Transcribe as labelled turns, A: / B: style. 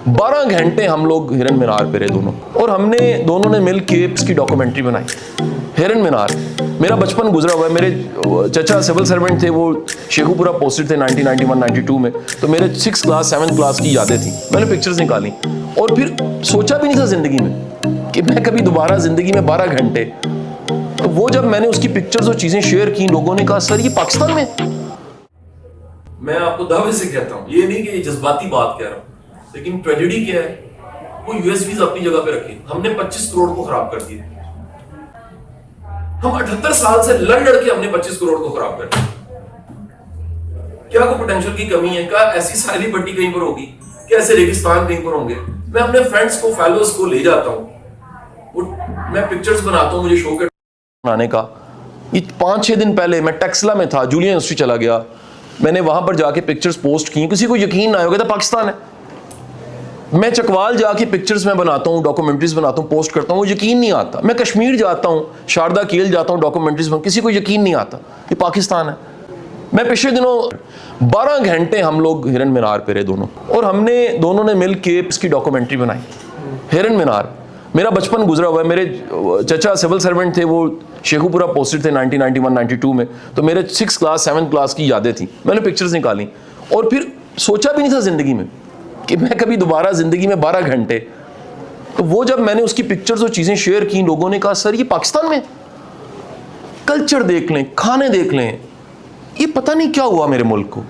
A: 12 घंटे हम लोग हिरन मीनार पे रहे दोनों, और हमने दोनों ने मिल के इसकी डॉक्यूमेंट्री बनाई। हिरन मीनार मेरा बचपन गुजरा हुआ है। मेरे चचा सिविल सर्वेंट थे, वो शेखुपुरा पोस्टेड थे 1991-92 में, तो मेरे 6th क्लास 7th क्लास की यादें थी। मैंने पिक्चर्स निकाली और फिर सोचा भी नहीं था जिंदगी में कि मैं कभी दोबारा जिंदगी में 12 घंटे, तो वो जब मैंने उसकी पिक्चर्स और चीजें शेयर की, लोगों ने कहा सर ये पाकिस्तान में।
B: मैं आपको दावे से कहता हूँ, ये नहीं कि जज्बाती बात कह रहा हूँ, लेकिन ट्रेजेडी क्या है, वो यूएसबीज अपनी जगह पे रखी, हमने 25 करोड़ को खराब कर दिया। हम 78 साल से लड़ के हमने 25 करोड़ को खराब कर दिया। क्या कोई पोटेंशियल की कमी है? क्या ऐसी साइली पट्टी कहीं पर होगी? क्या ऐसे रेगिस्तान कहीं पर होंगे? मैं अपने फ्रेंड्स को, फॉलोअर्स को ले जाता हूँ, मैं पिक्चर्स बनाता हूँ, मुझे शो के
A: बनाने का। ये 5-6 दिन पहले मैं टेक्सला में था, जूलियन यूनिवर्सिटी चला गया, मैंने वहां पर जाके पिक्चर्स पोस्ट की, किसी को यकीन ना आया, था पाकिस्तान है। मैं चकवाल जाके पिक्चर्स में बनाता हूँ, डॉक्यूमेंट्रीज बनाता हूँ, पोस्ट करता हूँ, यकीन नहीं आता। मैं कश्मीर जाता हूँ, शारदा केल जाता हूँ, डॉक्यूमेंट्रीज में, किसी को यकीन नहीं आता ये पाकिस्तान है। मैं पिछले दिनों 12 घंटे हम लोग हिरन मीनार पे रहे दोनों, और हमने दोनों ने मिल के इसकी डॉक्यूमेंट्री बनाई। हिरन मीनार मेरा बचपन गुजरा हुआ है। मेरे चचा सिविल सर्वेंट थे, वो शेखुपुरा पोस्टेड थे 1991-92 में, तो मेरे 6th क्लास 7th क्लास की यादें थी। मैंने पिक्चर्स निकाली और फिर सोचा भी नहीं था जिंदगी में कि मैं कभी दोबारा जिंदगी में 12 घंटे, तो वो जब मैंने उसकी पिक्चर्स और चीजें शेयर की, लोगों ने कहा सर ये पाकिस्तान में। कल्चर देख लें, खाने देख लें, ये पता नहीं क्या हुआ मेरे मुल्क को।